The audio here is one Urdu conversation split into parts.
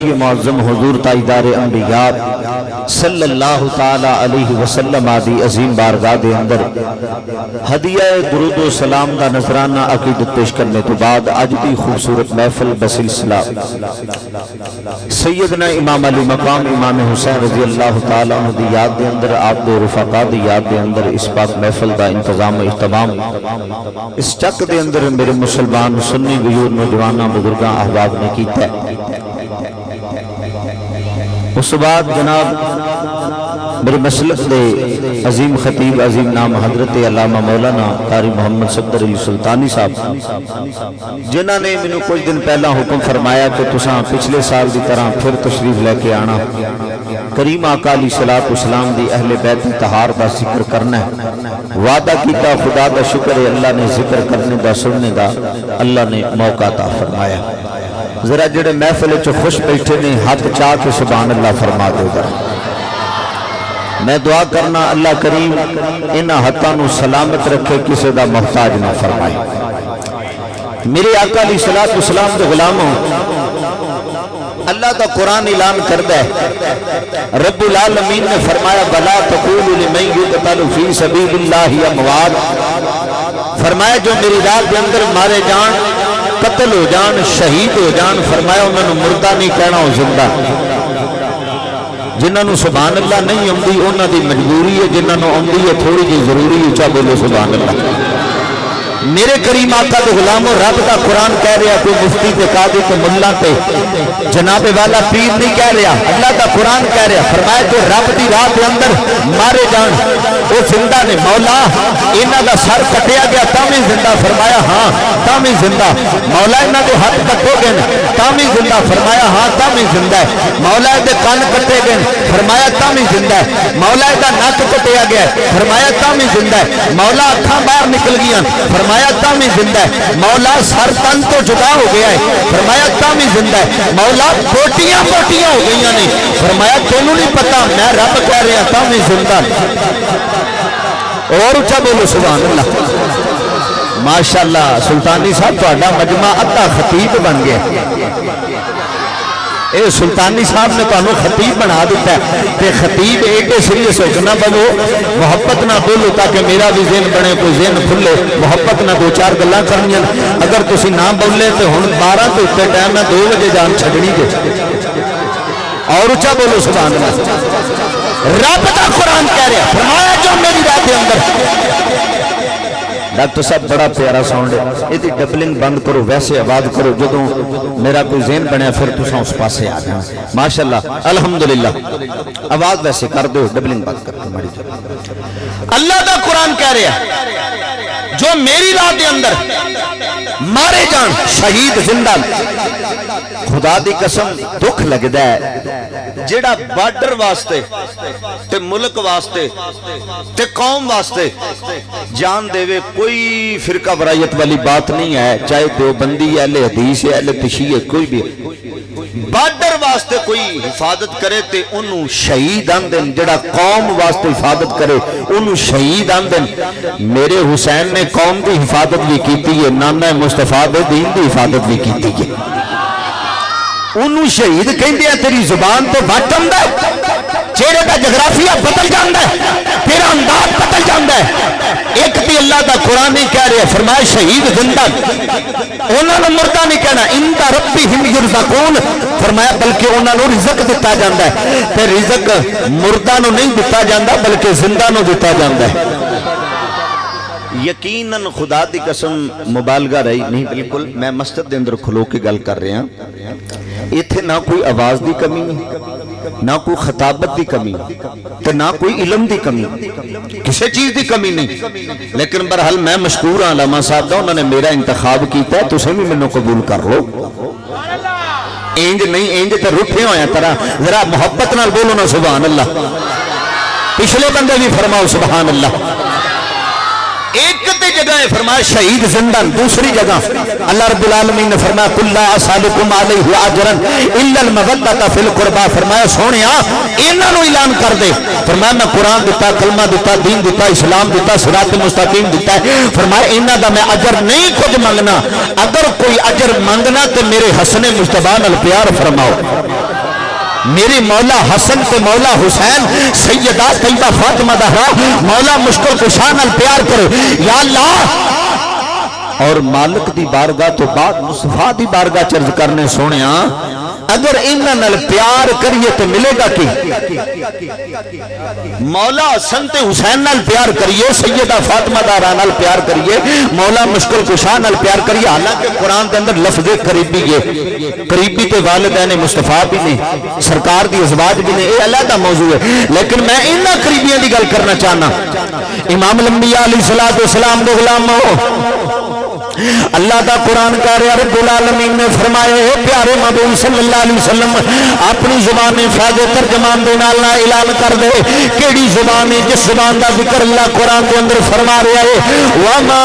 معظم حضور تاجدار انبیاء صلی اللہ تعالی علیہ وسلم آدی عظیم بارگاہ دے اندر ہدیہ درود و سلام دا نذرانہ عقیدت پیش کرنے تو بعد اج دی خوبصورت محفل بسلسلہ سیدنا امام علی مقام امام حسین رضی اللہ تعالی عنہ دی یاد دے اندر آپ دے رفقا دی یاد دے اندر اس پاک محفل دا انتظام و اہتمام اس چک دے اندر میرے مسلمان سنی غیور نوجوانہ بزرگاں احباب نے کیتا ہے۔ اس بعد جناب میرے مسلک دے عظیم خطیب عظیم نام حضرت علامہ مولانا قاری محمد صدر علی سلطانی صاحب جنہاں نے میں کچھ دن پہلا حکم فرمایا کہ تساں پچھلے سال دی طرح پھر تشریف لے کے آنا، کریم آقا علیہ الصلوۃ والسلام دی اہل بیت طہار دا ذکر کرنا ہے۔ وعدہ کیتا، خدا دا شکر ہے اللہ نے ذکر کرنے دا سننے دا اللہ نے موقع عطا فرمایا۔ ذرا جڑے محفل چ خوش بیٹھے نے ہاتھ چاہ کے سبحان اللہ فرما دو ذرا۔ میں دعا کرنا اللہ کریم انہاں ہاتھاں نو سلامت رکھے، کسی دا محتاج نہ فرمائے۔ میرے آقا علیہ الصلوۃ والسلام دے غلاموں، اللہ دا قرآن اعلان کردہ ہے، رب العالمین نے فرمایا بلا تقولوا لمن یقتل فی سبیل اللہ اموات، فرمایا جو میری راہ کے اندر مارے جان، قتل ہو جان، شہید ہو جان، فرمایا انہوں نے مردہ نہیں کہنا ہو زندہ۔ جنہوں نے سبحان اللہ نہیں آمدی انہوں دی مجبوری ہے، جنہوں نے آمدی ہے تھوڑی جی ضروری ہے، چاہ بولو سبحان اللہ۔ میرے کریم آقا دے غلاموں، رب کا قرآن کہہ رہا کوئی مفتی تے قاضی تے ملا تے جناب والا پیر نہیں کہہ رہا، اللہ کا قرآن کہہ رہا، فرمایا جو رب دی راہ دے اندر مارے جان وہ زندہ نے، مولا انہاں دا سر کٹیا گیا تاں زندہ، فرمایا ہاں تاں زندہ، مولا انہاں دے ہاتھ کٹے گئے تاں زندہ، فرمایا ہاں تاں زندہ ہے، مولا دے کان کٹے گئے فرمایا تاں زندہ ہے، مولا دا نک کٹیا گیا فرمایا تاں زندہ ہے، مولا اکھاں باہر نکل گیاں فرمایا تامی زندہ ہے، مولا سر تن تو جدا ہو گیا ہے فرمایا تامی زندہ ہے، مولا بوٹیاں بوٹیاں ہو گئیاں نے فرمایا تینوں نہیں پتا میں رب کہہ رہا تامی زندہ۔ اور اچھا بولو سبحان اللہ۔ ماشاءاللہ سلطانی صاحب تہاڈا مجمع ادھا خطیب بن گیا، اے سلطانی صاحب نے تانوں خطیب بنا دیتا ہے، تے خطیب ایڈے سیریس ہو کے نہ بنو، محبت نہ بولو تاکہ میرا بھی ذہن بنے، کوئی ذہن کھلے، محبت نہ دو چار گلاں کرنیاں، اگر تسی نہ بولے تو ہن 12 تو اتے ٹائم ہے 2 بجے جان چھڈنی جے۔ اور اچھا بولو سبحان اللہ۔ رب دا قرآن کہہ رہا فرمایا جو میری راہ کے اندر، ڈاکٹر صاحب بڑا پیارا ساؤنڈ ہے، یہ ڈبلنگ بند کرو، ویسے آواز کرو، جدوں میرا کوئی ذہن بنیا پھر تساں اس پاسے آ جانا۔ ماشاءاللہ الحمدللہ، آواز ویسے کر دو، ڈبلنگ بند کر دو۔ اللہ دا قرآن کہہ رہا جو میری راہ دے اندر مارے جان، شہید زندہ، خدا دی قسم دکھ لگدا ہے جیڑا بارڈر واسطے تے ملک واسطے تے قوم واسطے جان دے وے، کوئی فرقہ برائیت والی بات نہیں ہے، چاہے دیوبندی اہل حدیث ہے اہل تشیع کوئی بھی، بارڈر واسطے کوئی حفاظت کرے تے انہوں شہید آندن، جڑا قوم واسطے حفاظت کرے انہوں شہید آندن۔ میرے حسین نے قوم کی حفاظت بھی کیتی ہے، نانا مصطفیٰ دے دین دی حفاظت بھی کیتی ہے، انہوں شہید کہندے ہیں، تیری زبان تو وٹ آندا ہے، چہرے کا جغرافیہ بدل جاندا ہے، تیرا انداز بدل جاندا ہے۔ ایک بھی اللہ دا قرآن نہیں کہہ رہے، فرمایا شہید زندہ، انہوں نے مردہ نہیں کہنا، عند ربہم یرزقون، فرمایا بلکہ انہوں نے رزق دیتا جاندا ہے، تے رزق مردہ نو نہیں دیتا جاندا بلکہ زندہ نو دیتا جاندا ہے۔ یقیناً خدا دی قسم مبالغہ رہی نہیں، بالکل میں مسجد دے اندر کھلو کے گل کر رہے ہیں، ایتھے نہ کوئی آواز دی کمی نہ کوئی خطابت دی کمی تے نہ کوئی علم دی کمی، کسی چیز دی کمی نہیں، لیکن برحال میں مشکور ہاں علامہ صاحب دا، انہوں نے میرا انتخاب کیتا ہے، تسیں بھی منوں قبول کر لو۔ اینج نہیں، اینج تے رٹھے ہوئے ہیں طرح، ذرا محبت نال بولو نا سبحان اللہ، پچھلے بندے بھی فرماؤ سبحان اللہ۔ ایک تے جگہ ہے فرمایا شہید زندان، دوسری جگہ اللہ رب العالمین نے فرمایا قل لا اسالکم علیہ اجرا الا المودۃ فی القربى، فرمایا سونیا انہاں نو اعلان کر دے، فرمایا میں قرآن دیتا، کلمہ دیتا، دین دیتا، اسلام دیتا، صراط مستقیم دیتا ہے، فرمایا انہاں دا میں اجر نہیں کچھ منگنا، اگر کوئی اجر منگنا تے میرے حسن مجتبی نال پیار فرماؤ، میرے مولا حسن تے مولا حسین سیدہ طیبہ فاطمہ زہرا مولا مشکل کشا نال پیار کرو یا اللہ۔ اور مالک دی بارگاہ تو بعد مصطفیٰ دی بارگاہ چرج کرنے سونیا اگر انہاں نال پیار کریے تو ملے گا کی؟ مولا حسن تے حسین نال پیار کریے، سیدہ فاطمہ زہرا نال پیار کریے، مولا مشکل کشا نال پیار کریے، حالانکہ قرآن کے اندر لفظ قریبی ہے، قریبی تے والدین مصطفیٰ بھی نہیں، سرکار دی ازواج بھی نہیں، یہ علیحدہ موضوع ہے، لیکن میں انہاں قریبیاں دی گل کرنا چاہنا۔ امام الانبیاء علیہ السلام دے غلام ہو، اللہ دا قرآن کہہ رہا رب العالمین نے فرمایا اے پیارے محبوب صلی اللہ علیہ وسلم اپنی زبان فیض ترجمان دے نال اعلان کر دے کیڑی زبان ہے جس زبان دا ذکر اللہ قرآن کے اندر فرما رہا ہے وما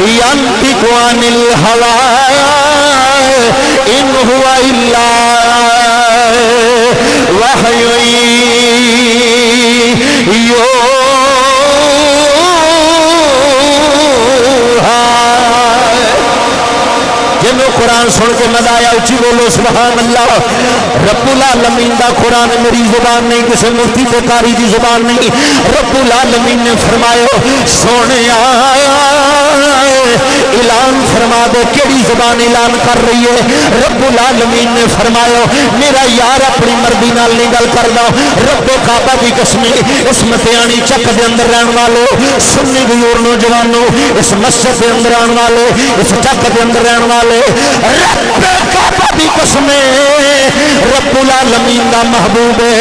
ينطق عن الهوى ان هو الا وحی جنہوں قرآن سن کے مزہ آیا اچھی بولو سبحان اللہ۔ رب العالمین دا قرآن میری زبان نہیں، کسی مفتی تے قاری دی زبان نہیں، رب العالمین نے فرمایا سونے اعلان فرما دے کیڑی زبان اعلان کر رہی ہے؟ رب العالمین نے فرمایا میرا یار اپنی مرضی نال نہیں گل کردا، رب کعبہ دی قسم اس متیانی چک دے اندر رہن والو سنی غیور نوجوانوں اس مسجد دے اندر آن والے اس چک دے اندر رہن والے رب کعبہ دی قسم رب العالمین دا محبوب ہے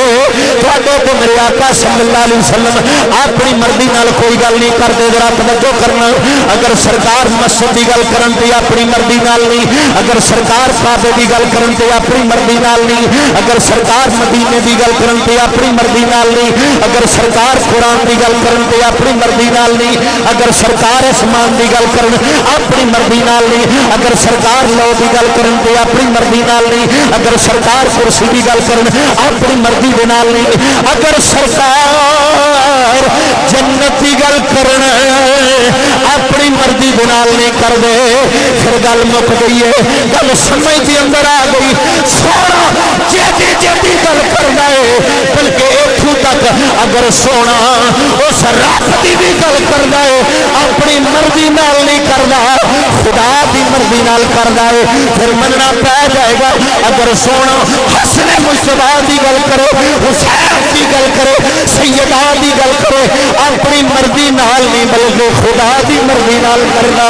تواڈے تو میرے آقا صلی اللہ علیہ وسلم اپنی مرضی نال کوئی گل نہیں کردے، ذرا توجہ کرنا، اگر سرکار مسجد دی گل کرن تے اپنی مرضی نال نہیں، اگر سرکار کعبے دی گل کرن تے اپنی مرضی نال نہیں، اگر سرکار مدینے دی گل کرن تے اپنی مرضی نال نہیں، اگر سرکار قرآن دی گل کرن تے اپنی مرضی نال نہیں، اگر سرکار اسمان دی گل کرن اپنی مرضی نال نہیں، اگر سرکار لو دی گل کرن تے اپنی مرضی نال نہیں، اگر سرکار کرسی دی گل کرن اپنی مرضی دے نال نہیں، اگر سرکار جنت دی گل کرن اپنی مرضی دے نال نہیں کر دے پھر گل مک گئی ہے، گل سمجھ دے اندر آ گئی، سونا جیدی جیدی گل کرنا ہے بلکہ اتھوں تک اگر سونا اس رب دی بھی گل کرنا ہے اپنی مرضی نال نہیں کرنا خدا دی مرضی نال کرنا ہے پھر مننا پہ جائے گا۔ اگر سونا حسن مجتبی دی گل کرے حسین دی گل کرے سیدہ دی گل کرے اپنی مرضی نال نہیں بلکہ خدا دی مرضی نال کرنا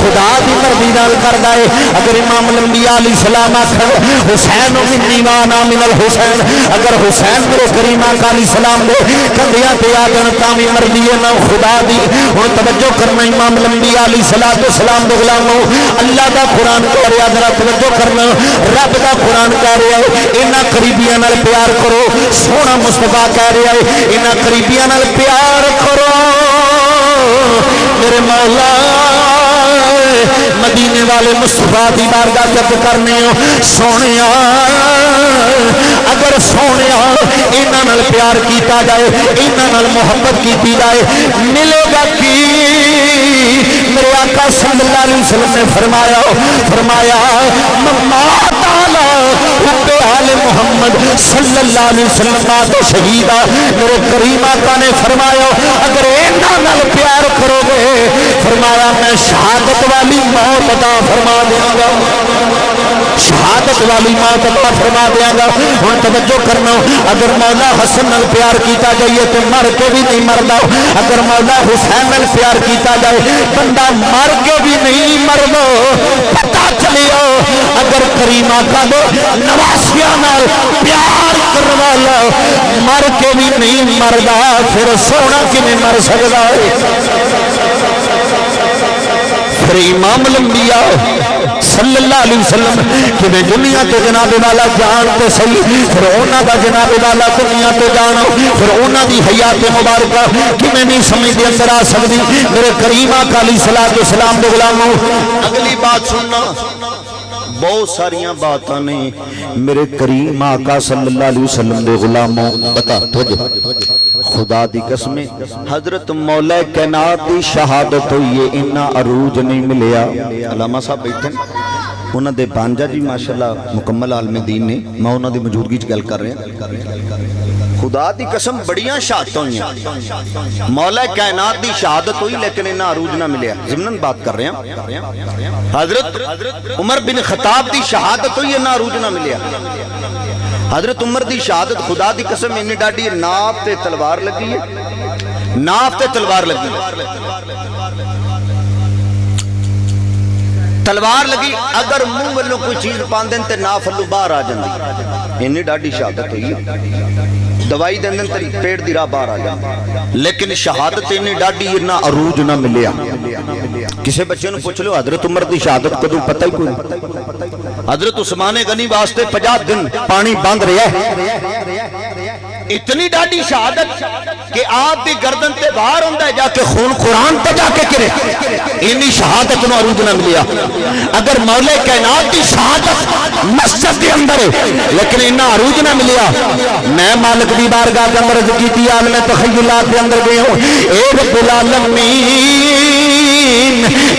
خدا دی مرضی نال کردا ہے۔ اگر امام الانبیاء علیہ السلام آکھن حسین منی وانا من الحسین، اگر حسین میرے کریم آقا علیہ السلام دے کندھیاں تے آ جان تاں وی مرضی ہے نہ خدا دی۔ ہن توجہ کرنا امام الانبیاء علیہ السلام دے غلامو اللہ دا قرآن کہہ رہا ذرا توجہ کرنا رب دا قرآن کہہ رہا ہے انہاں قریبیاں نال پیار کرو، سونا مصطفیٰ کہہ رہا ہے انہاں قریبیاں نال پیار کرو میرے مولا مدینے والے مصطفیٰ دی بارگاہ جب کرنے ہو سونے اگر سونے انہاں نال پیار کیتا جائے انہاں نال محبت کیتی جائے ملے گا کی؟ میرے آقا صلی اللہ علیہ وسلم نے فرمایا مات آلہ حب آل محمد صلی اللہ علیہ وسلم بات شہیدہ میرے کریم آقا نے فرمایا اگر انہاں نال پیار کرو گے فرمایا میں شہادت والی موت عطا فرما دیاں گا، شہادت والی موت عطا فرما دیاں گا۔ ہن توجہ کرنا اگر مولا حسن نال پیار کیتا جائے تو مر کے بھی نہیں مردا، اگر مولا حسین نال پیار کیتا جائے بندہ مر کے بھی نہیں مردا۔ پتہ چلیا اگر کریم آقا دے نواسیاں نال پیار کرن والا مر کے بھی نہیں مردا پھر سونا کیویں مر سکدا ہے؟ پھر امام الانبیاء صلی اللہ علیہ وسلم کہ میں دنیا تو جناب والا جان تو صحیح پھر انہاں دا جناب والا دنیا تو جانو پھر انہاں دی حیات مبارکہ کہ میں نہیں سمجھ دے اندر آ سکتی میرے کریم آقا علیہ الصلوۃ والسلام دے غلاموں اگلی بات سننا بہت ساریاں باتاں نے میرے کریم آقا صلی اللہ علیہ وسلم دے غلاموں بتا خدا دی قسم حضرت مولا کائنات دی شہادت ہوئی ہے انہاں عروج نہیں ملیا علامہ صاحب بیٹھے انہاں دے بانجا جی ماشاءاللہ مکمل عالم دین نے میں انہاں دی موجودگی چ گل کر رہا خدا دی قسم بڑیاں شہادت ہوئی مولا کائنات دی شہادت ہوئی لیکن انہاں عروج نہ ملیا ضمناً بات کر رہے ہیں حضرت عمر بن خطاب دی شہادت ہوئی انہاں عروج نہ ملیا حضرت عمر دی شہادت خدا دی قسم انہی ڈاڈی ناف تے تلوار لگی ہے ناف تے تلوار لگی تلوار لگی اگر منہ والوں کوئی چیز پاندن تے ناف اللہ باہر آ جاندی انہی ڈاڈی شہادت ہوئی دوائی دن دن تری پیڑ دی راہ باہر آ جاندی لیکن شہادت انہی ڈاڈی انہا عروج نہ ملیا کسے بچے نے پوچھ لو حضرت عمر دی شہادت کدوں پتہ ہی کوئی حضرت عثمان غنی واسطے 50 دن پانی بند رہا ہے اتنی ڈاڈی شہادت کہ آپ دی گردن تے باہر ہوندہ ہے جا کے خون قرآن تے جا کے کرے انہی شہادت نو عروج نہ ملیا اگر مولا کائنات دی شہادت مسجد کے اندر ہے لیکن انہا عروج نہ ملیا میں مالک دی بارگاہ کے اندر عرض کیتی عالم تخیلات کے اندر گئے ہوں اے رب العالمین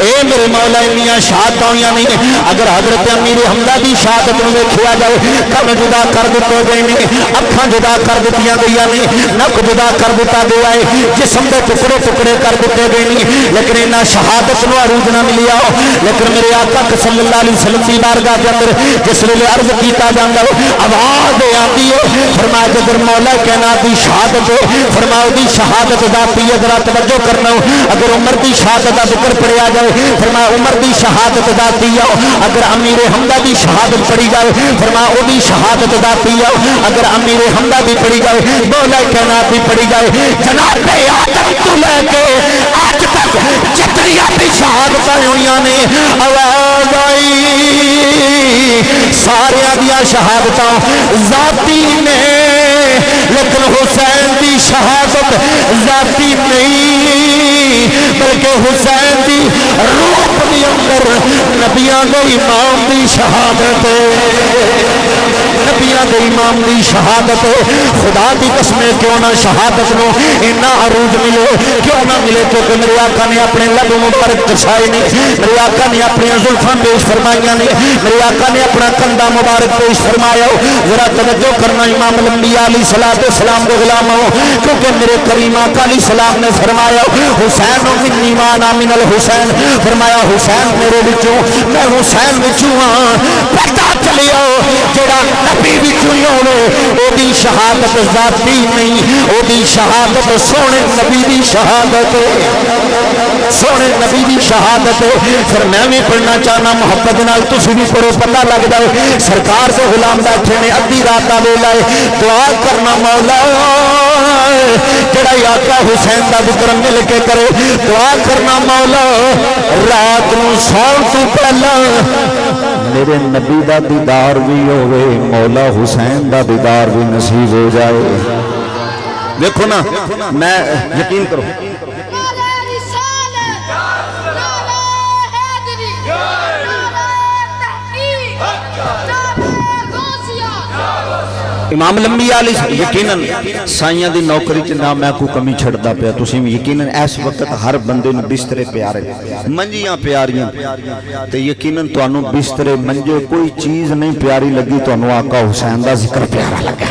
اے میرے مولا میاں شہادت ہوئی نہیں اگر حضرت امیر حمزہ دی شہادت میں کھیا جائے کم جدا کر دیتے گئے نہیں اکھاں جدا کر دیتیاں گئیاں نہیں نک جدا کر دیتا گیا ہے جسم دے ٹکڑے ٹکڑے کر دیتے گئے نہیں لیکن انہاں شہادت نو عروج نہ ملیا لیکن میرے آقا صلی اللہ علیہ وسلم دی بارگاہ کے اندر جس ویلے عرض کیتا جاندا آواز آندی ہے فرمایا جدر مولا کائنات دی شہادت ہو فرمایا دی شہادت ذاتی ذرا توجہ کرنا اگر عمر دی شہادت دا ذکر پڑھیا جائے فرمایا عمر دی شہادت ذاتی ہو اگر امیر حمزہ دی شہادت پڑھی جائے فرمایا او دی شہادت ذاتی ہو اگر امیر حمزہ دی پڑھی جائے مولا کائنات دی پڑھی جائے جناب آدم تو لے کے آج تک جتنی اپنی شہادتیں ہوئیاں نے آواز آئی سارے دیا شہادتیں ذاتی نے لیکن حسین دی شہادت ذاتی نہیں بلکہ حسین دی روح دی اندر نبیاں دے امام دی شہادت نبیاں دے امام دی شہادت خدا دی قسم کیوں نہ شہادت نو انہا عروج ملے کیوں نہ ملے کیونکہ میرے آقا نے اپنے لب مبارک کسائے نہیں میرے آقا نے اپنی زلفاں پیش فرمائیاں نہیں میرے آقا نے اپنا کندھا مبارک پیش فرمایا ذرا توجہ کرنا امام الانبیاء علیہ الصلوۃ والسلام کے غلاموں کیونکہ میرے کریم آقا علیہ السلام نے فرمایا حسین منی وانا من الحسین فرمایا حسین میرے وچوں میں حسین وچوں ہاں پتہ چلیا جڑا نبی وچوں ہی ہوے او دی شہادت ذاتی نہیں او دی شہادت سونے نبی دی شہادت سونے نبی دی شہادت پھر میں بھی پڑھنا چاہنا محبت نال تسی بھی پڑھو پتہ لگ جائے سرکار سے غلام بیٹھے نے ادھی رات دا ویلا ہے دعا کرنا مولا جڑا آقا حسین دا ذکر مل کے کرے دعا کرنا مولا رات نو سون تو پہلا میرے نبی دا دیدار بھی ہوئے مولا حسین دا دیدار بھی نصیب ہو جائے دیکھو نا میں یقین کرو امام الانبیاء علیہ یقیناً سائیاں دی نوکری چ نہ میں کو کمی چھڑدا پیا تسی یقیناً اس وقت ہر بندے نو بسترے پیارے منجیاں پیاریاں تے یقیناً تانوں بسترے منجے کوئی چیز نہیں پیاری لگی تانوں آقا حسین دا ذکر پیارا لگا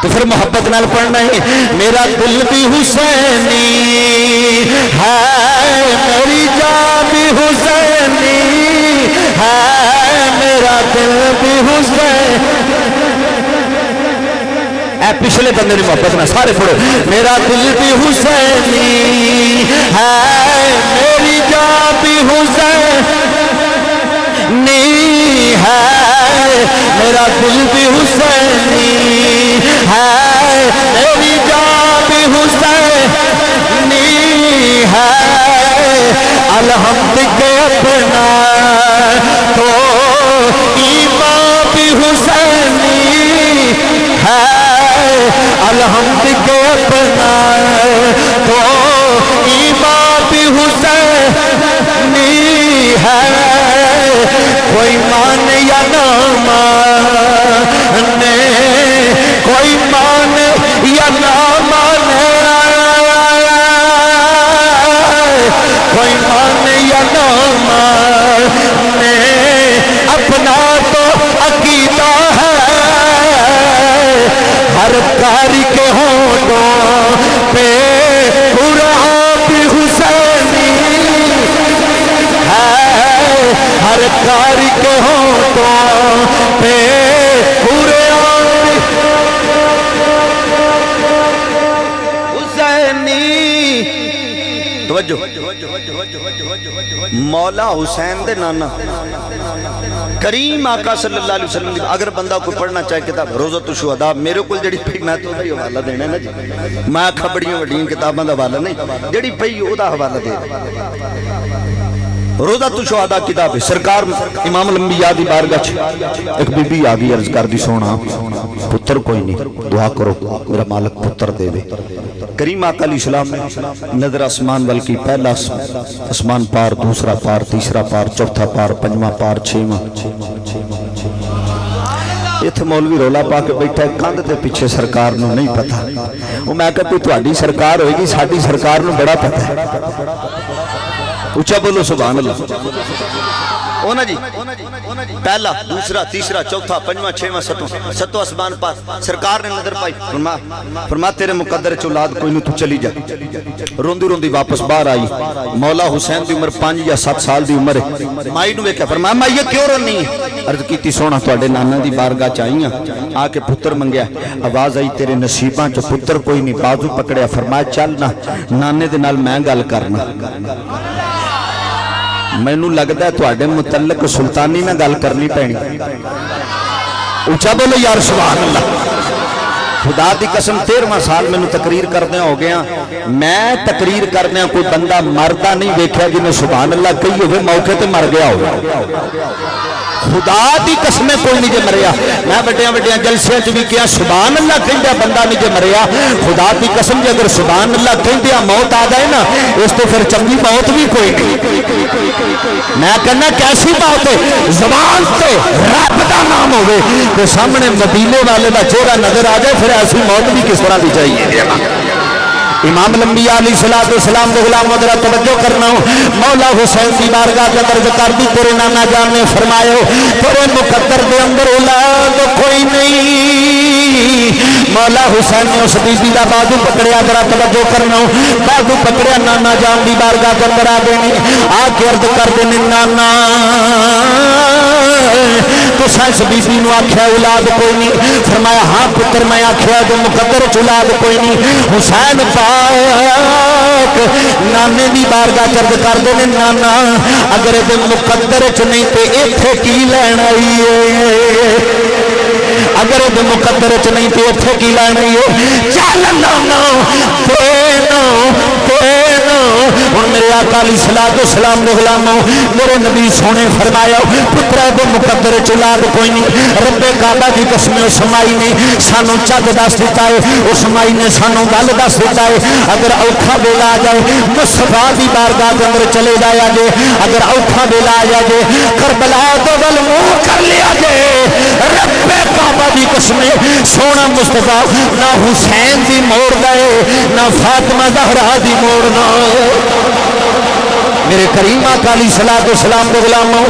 تو پھر محبت نال پڑھنا ہے میرا دل بھی حسینی ہے میری جان بھی حسینی ہے میرا دل بھی حسینی اے پچھلے بندے نے محبت نہ سارے پڑھو میرا دل بھی حسینی ہے میری جان بھی حسینی ہے میرا دل بھی حسینی ہے میری جان بھی حسینی ہے الحمد اپنا تو ایمان بھی حسینی ہے، الحمد کے اپنا تو ایمان بھی حسینی ہے، کوئی مان یا نہ مانے، کوئی مان یا نہ مانے، کوئی مان یا نہ مانے، اپنا تو عقیدہ ہے، ہر کاری کے ہونٹوں پہ قرآن بھی حسینی ہے، ہر کاری کے ہونٹوں پہ قرآن بھی حسینی۔ توجہ، مولا حسین دے نانا کریم آقا صلی اللہ علیہ وسلم دی اگر بندہ کوئی پڑھنا چاہے کتاب روضۃ الشہداء میرے کو جڑی پئی میں تو بھائی حوالہ دینا نا جی، میں کھبڑیاں وڈیاں کتاباں دا حوالہ نہیں، جڑی پئی او دا حوالہ دے۔ روضۃ الشہداء کتاب ہے، سرکار امام الانبیاء دی بارگاہ ایک بی بی آگئی عرض کر دی سونا پتر کوئی نہیں، دعا کرو میرا مالک پتر دے دے۔ کریم آقا علیہ السلام نے نظر آسمان بلکہ پہلا آسمان پار، دوسرا پار، تیسرا پار، چوتھا پار، پنجواں پار، چھواں۔ اتنے مولوی رولا پا کے بیٹھا ہے کاندھ دے پیچھے سرکار نو نہیں پتا، وہ میں کہا کوئی تہاڈی سرکار ہوئے گی، ساڈی سرکار نو بڑا پتا ہے۔ اونچا بولو سبحان اللہ۔ اونا جی پہلا، دوسرا، تیسرا، چوتھا، پنجواں، چھواں، ستواں آسمان پار سرکار نے نظر پائی، فرما تیرے مقدر چ اولاد کوئی نہیں، تو چلی جا۔ روندی روندی واپس باہر آئی، مولا حسین دی عمر 5 یا 7 سال دی عمر ہے، مائی نو ویکھیا، فرمایا مائی یہ کیوں رونی ہے؟ عرض کیتی سونا تواڈے نانا دی بارگاہ چ آئی ہاں، آ کے پتر منگیا، آواز آئی تیرے نصیباں چ پتر کوئی نہیں، بازو پکڑیا، فرمایا چل نہ نانے دے نال میں گل کرنا، مینوں لگدا ہے تواڈے متعلق سلطانی نہ گل کرنی پینی۔ اونچا بولو یار سبحان اللہ۔ خدا دی قسم 13واں سال مینوں تقریر کردیاں ہو گیا، میں تقریر کردیاں کوئی بندہ مردا نہیں دیکھا جنہیں سبحان اللہ کہی ہوئے موقع تے مر گیا ہو۔ خدا دی قسمیں کوئی نہیں جے مریا، میں بڑیاں بڑیاں جلسے چ بھی کیا سبحان اللہ کہندیا بندہ نہیں جے مریا، خدا دی قسم جے اگر سبحان اللہ کہندیا موت آ جائے نا اس تو پھر چنگی موت بھی کوئی نہیں۔ میں کہنا کیسی بات ہے، زبان تے رب دا نام ہوئے تو سامنے مدینے والے دا چہرہ نظر آ جائے، پھر ایسی موت بھی کس طرح دی چاہیے۔ امام الانبیاء علیہ السلام دے غلام ذرا توجہ کرنا ہو، مولا حسین کی بارگاہ کے درج کر دی، تیرے نانا جان نے فرمایا تیرے مقدر دے اندر اولاد کوئی نہیں۔ مولا حسین نے اس بی بی دا بازو پکڑیا، ذرا توجہ کرنا ہو، بازو پکڑیا، نانا جان دی بارگاہ کے اندر آ گئے، آ کے عرض کر دے نانا تو سائنس بی بی نو آکھیا اولاد کوئی نہیں، فرمایا ہاں پتر میں آکھیا جو مقدر چ اولاد کوئی نہیں۔ حسین پاک نانے دی بارگاہ چرد کر دے نانا اگر دے مقدر چ نہیں تے ایتھے کی لین آئی ہے، اگر دے مقدر چ نہیں تے ایتھے کی لین آئی ہے، چل نانا تینو ہن میرے آقا علیہ السلام دے غلاموں میرے نبی سونے فرمایا پترا دے مقدر چ اولاد کوئی نہیں، رب کعبہ دی قسم اس مائی نے سانو چد دس دیتا ہے، اس مائی نے سانو گل دس دیتا ہے اگر اوکھا ویلا آ جائے مصطفیٰ دی بارگاہ کے اندر چلے جایا جے، اگر اوکھا ویلا آ جائے کربلا تو ول منہ کر لیا جے، رب کعبہ دی قسم سونا مصطفیٰ نہ حسین دی موڑ دے نہ فاطمہ زہرا دی موڑ نہ۔ میرے کریم آقا علیہ السلام دے غلاموں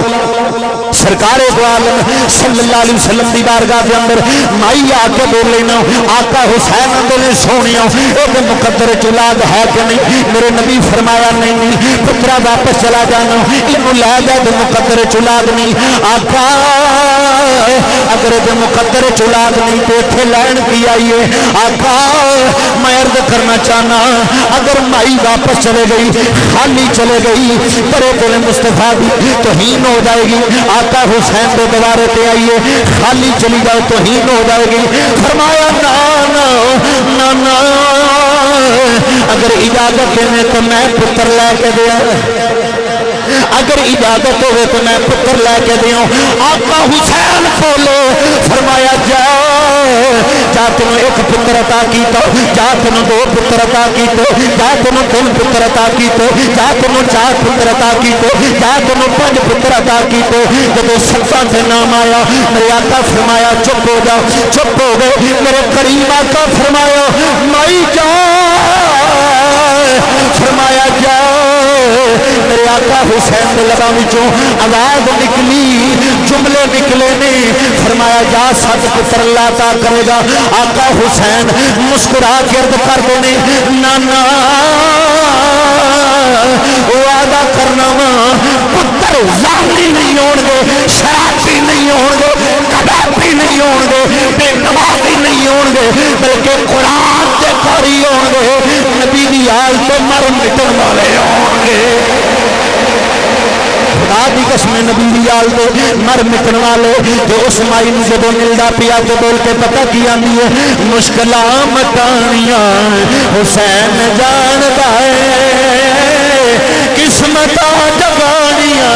سرکار دو عالم صلی اللہ علیہ وسلم دی بارگاہ دے اندر مائی آ کے بول لینا آقا حسین اندر سونیوں ایک مقدر اولاد ہے کہ نہیں؟ میرے نبی فرمایا نہیں، پترا واپس چلا جانا انہوں لے جائے تو مقدر اولاد نہیں، آقا اگر دے مقدر اولاد نہیں تو اتنے لین کی آئیے، آقا میں عرض کرنا چاہنا اگر مائی واپس چلے گئی خالی چلے گئی بڑے بولے مصطفیٰ بھی توہین ہو جائے گی، آقا حسین دے دوارے تے آئیے خالی چلی جاؤ توہین ہو جائے گی، فرمایا نا اگر اجازت دینے تو میں پتر لے کے دیا، اگر اجازت ہوئے تو میں پتر لے کے دیوں۔ آقا حسین کھولو، فرمایا جا تینوں ایک پتر عطا کیتا، جا تینوں دو پتر عطا کیتے، جا تینوں تین پتر عطا کیتے، جا تینوں چار پتر عطا کیتے، جا تینوں پانچ پتر عطا کیتے۔ جب سباں سے نام آیا میرے آقا فرمایا چپ ہو جا، چپ ہو گئے۔ میرے کریم آقا فرمایا مائی جا، فرمایا جا۔ میرے آقا حسین کے لباں وچوں آواز نکلی، جملے نکلے نے، فرمایا جا 7 پتر اللہ عطا کرے گا۔ آقا حسین مسکرا کے عرض کر دینے نانا وعدہ کرنا وا پتر زانی نہیں ہون گے، شرابی نہیں ہون گے، کبابی نہیں ہون گے، بے نمازی نہیں ہون گے، بلکہ قرآن کے قاری ہون گے، نبی دی آل تو مر مٹن والے ہون گے۔ خدا دی قسم نبی دی آل تو مر مٹن والے۔ جو اس مائی نو جدوں ملدا پیا تو بول کے پتہ کی آندی ہے مشکلاں مٹانیاں حسین جاندا ہے، قسمتاں جگانیاں۔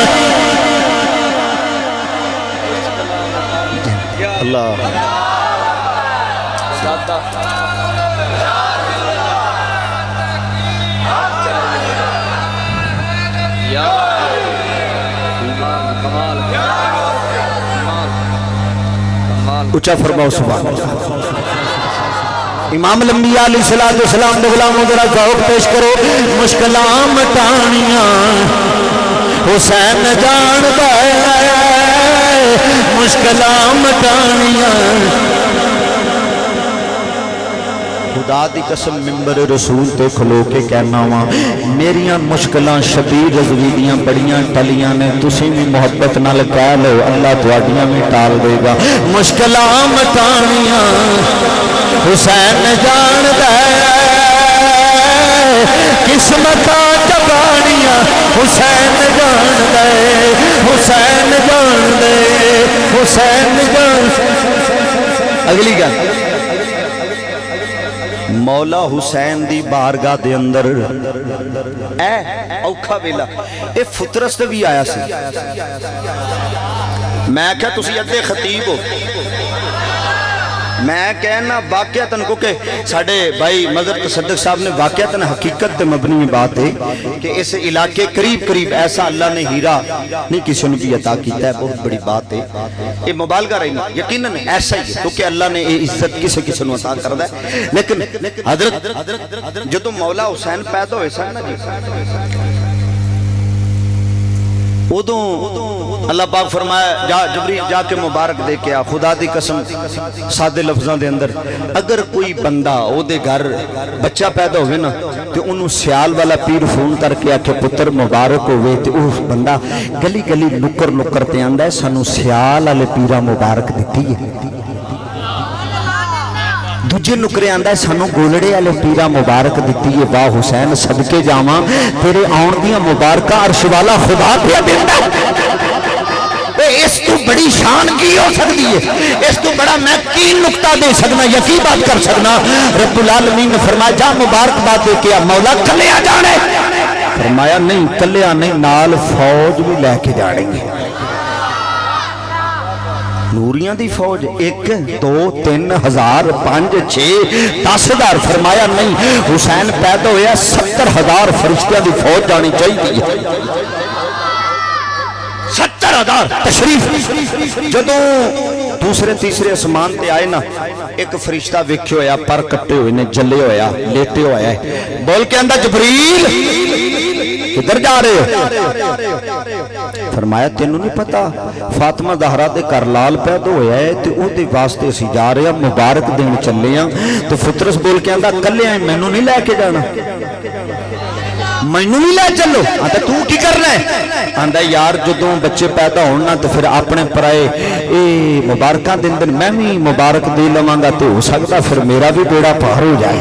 اللہ اچھا فرماؤ سبحان اللہ۔ امام الانبیاء علیہ السلام دے غلاموں ذرا ذوق پیش کرو۔ مشکلاں مٹانیاں حسین جاندا ہے، مشکلاں مٹانیاں۔ خدا دی قسم ممبر رسول تے کھلو کے کہنا وا میریاں مشکلاں شبیر رضوی دیاں بڑیاں ٹلیاں نے، تسی بھی محبت نال کہہ لو اللہ تواڈیاں بھی ٹال دے گا۔ مشکلاں مٹانیاں حسین جاندا ہے، قسمتاں جگانیاں حسین جاندا ہے، حسین جاندا ہے، حسین جاندا۔ اگلی گل مولا حسین دی بارگاہ دے اندر اے اوکھا ویلا اے فطرس تے بھی آیا سی۔ میں کہا تسی ادھے خطیب ہو، میں کہنا واقعتاً کو کہ ساڑھے بھائی مذہب تصدق صاحب نے واقعتاً حقیقت تے مبنی بات ہے کہ اس علاقے قریب قریب ایسا اللہ نے ہیرا نہیں کسی نے بھی عطا کیتا ہے، بہت بڑی بات ہے۔ یہ مبالغہ رہی نا، یقیناً ایسا ہی ہے کیونکہ اللہ نے یہ عزت کسی نے عطا کردہ ہے۔ لیکن حضرت جو تو مولا حسین پیدا ہوئے سن نا جی، ادوں اللہ پاک فرمایا جا جبریل جا کے مبارک دے کے آ۔ خدا دی قسم سادے لفظاں دے اندر اگر کوئی بندہ او دے گھر بچہ پیدا ہوئے نا تو انہوں سیال والا پیر فون کر کے آکے پتر مبارک ہوئے تو اس بندہ گلی گلی نکر نکر تے آندہ ہے سانو سیال والے پیرا مبارک دیتی ہے، دوجے نکرے آندہ ہے سانو گولڑے والے پیرا مبارک دیتی ہے۔ واہ حسین صدقے جاواں تیرے آن دیاں مبارکہ عرش والا خدا پہ دیتا ہے۔ اس تو بڑی شان کی ہو سکتی ہے، اس تو بڑا میں کی نکتہ دے سکنا، یقین بات کر سکنا۔ رب العالمین نے فرمایا جا مبارک بات دے کیا مولا کلے آ جانے، فرمایا نہیں کلے آ نہیں نال فوج بھی لے کے جاڑیں گے، نوریاں دی فوج 1 2 3 ہزار 5 6 10 ہزار، فرمایا نہیں حسین پیدا ہویا 70,000 فرشتیاں دی فوج جانی چاہیے، 70,000 تشریف۔ جدوں دوسرے تیسرے اسمان تے آئے نا ایک فرشتہ ویکھے ہویا پر کٹے ہوئے نے جلے ہویا لیٹے ہویا ہے، بول کے اندر جبریل کدھر جا رہے ہو؟ فرمایا تینوں نہیں پتا فاطمہ زہرا دے گھر لال پیدا ہویا ہے تے او دے واسطے اسی جا رہے ہیں مبارک دین چلے ہیں۔ تو فطرس بول کے آندا کلے ہیں مینوں نہیں لے کے جانا، مینوں نہیں لے چلو۔ آندا تو کی کرنا ہے؟ آندا یار جدوں بچے پیدا ہونا تو پھر اپنے پرائے اے مبارکاں دن دن میں بھی مبارک دے لواں گا تو ہو سکتا پھر میرا بھی بیڑا پار ہو جائے۔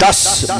10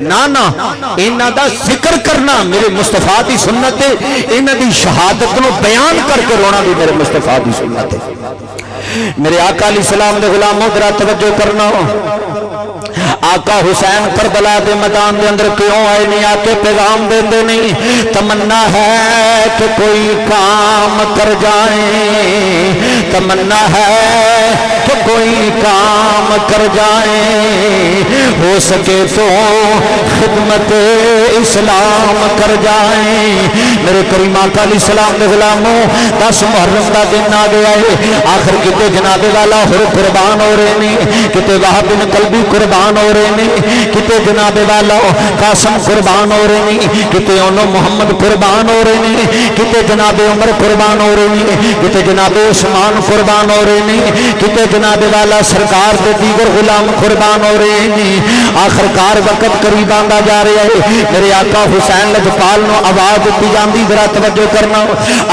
نا نا انہاں دا ذکر کرنا میرے مصطفیٰ دی سنت ہے انہاں دی شہادت نو بیان کر کے رونا بھی میرے مصطفیٰ دی سنت ہے میرے آقا علیہ السلام دے غلاموں ذرا توجہ کرنا آقا حسین کربلا دے میدان دے اندر کیوں آئے نہیں آکے پیغام دیندے نہیں تمنا ہے کہ کوئی کام کر جائیں تمنا ہے کہ کوئی کام کر جائیں ہو سکے تو خدمت اسلام کر جائیں میرے کریم آقا علیہ السلام دے غلاموں 10 محرم دا دن آ گیا ہے آخر کتے جناب والا ہر قربان ہو رہے نہیں کتے وہاب بن قلبی قربان ہو رہے نہیں کتے جناب والا قاسم قربان ہو رہے نہیں کتے انو محمد قربان ہو رہے نہیں کتے جناب عمر قربان ہو رہے نہیں کتے جناب عثمان قربان ہو رہے نہیں کتے جناب والا سرکار دے دیگر غلام قربان ہو رہے نہیں آخرکار وقت قریب آندا جا رہا ہے میرے آقا حسین لجپال نو آواز دیتی جاندی ذرا توجہ کرنا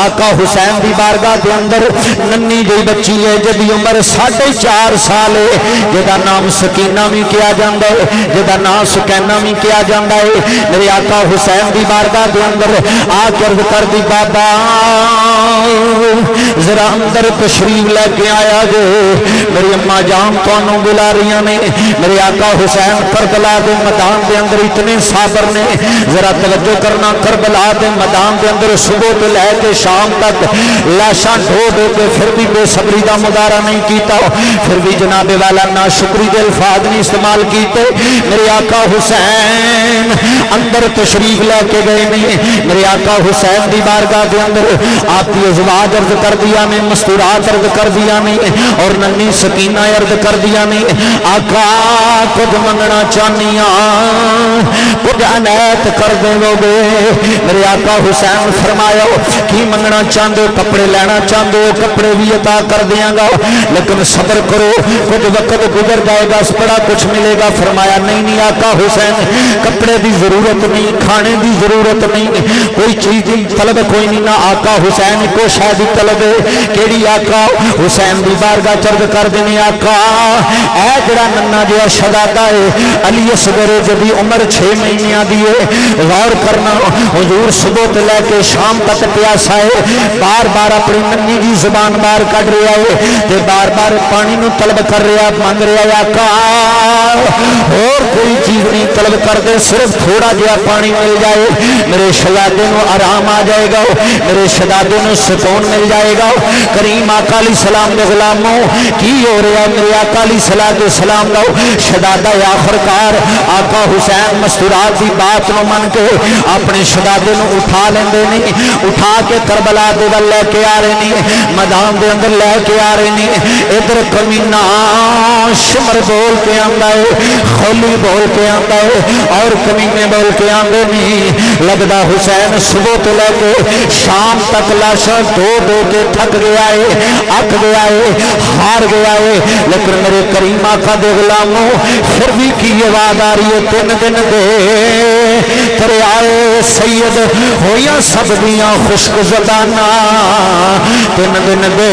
آقا حسین دی بارگاہ دے اندر ننی جی بچی ہے جدی عمر 4.5 سال ہے جدا نام سکینہ بھی کیا جاندہ ہے جدا نام سکینہ بھی کیا جاندہ ہے میرے آقا حسین دی بارگاہ دے اندر آکر کر دی بابا ذرا اندر تشریف لے کے آیا جو میری اماں جان تو انہوں بلا رہی نے میرے آقا حسین کربلا دے میدان دے اندر اتنے صابر نے ذرا توجہ کرنا کربلا دے میدان دے اندر صبح تو لے کے شام تک لاشاں ڈھو ڈھو کے پھر بھی بے صبری دا مظاہرہ نہیں کیتا پھر بھی جناب والا ناشکری دے الفاظ نہیں استعمال کیتے میرے آقا حسین اندر تشریف لے کے گئے نہیں میرے آقا حسین دی بارگاہ دے اندر آپ کی ازواج عرض کر دیا نے مستورات عرض کر دیا نہیں اور ننی سکینہ عرض کر دیا نہیں آقا کچھ منگنا چاہنیاں کچھ عنایت کر دو گے میرے آقا حسین فرمایا کی منگنا چاہتے کپڑے لینا چاہتے ہو کپڑے بھی عطا کر دیاں گا لیکن صبر کرو کچھ وقت گزر جائے گا بڑا کچھ ملے گا فرمایا نہیں آقا حسین کپڑے دی ضرورت نہیں کھانے دی ضرورت نہیں کوئی چیز دی طلب کوئی نہیں نہ آقا حسین کو شاید طلب کیڑی آقا حسین دی بارگاہ چرد کر دینے آقا اے جڑا ننا جہا شہزادہ ہے علی اصغر جدی عمر 6 مہینیاں دی ہے غور کرنا حضور صبح سے لے کے شام تک پیاسا ہے بار بار اپنی ننی دی زبان بار کٹ رہا ہے تے بار بار پانی نو طلب کر رہا مانگ رہا ہے آقا اور کوئی چیز نہیں طلب کر دے صرف تھوڑا جہا پانی مل جائے میرے شہزادے نو آرام آ جائے گا میرے شہزادے نو سکون مل جائے گا کریم آقا علیہ السلام دے غلاموں کی ہو رہا ہے میرے آقا علیہ السلام دا شہزادہ آخرکار آقا حسین مستورات دی بات نو من کے اپنے شہزادے نو اٹھا لیندے نہیں اٹھا کے کربلا دے ول لے کے آ رہے نہیں میدان دے اندر لے کے آ رہے نہیں ادھر کمینہ شمر بول کے آندا ہے خولی بول کے آندا ہے اور کمینے بول کے آندے نہیں لگدا حسین صبح تو لے کے شام تک لاشاں دو دو کے تھک گیا ہے اک گیا ہے ہار گیا ہے لیکن میرے کریم آقا دے غلاموں پھر بھی کی آواز آ رہی ہے 3 دن دے تیرے آئے سید ہویا سب دیاں خشک زبانہ 3 دن دے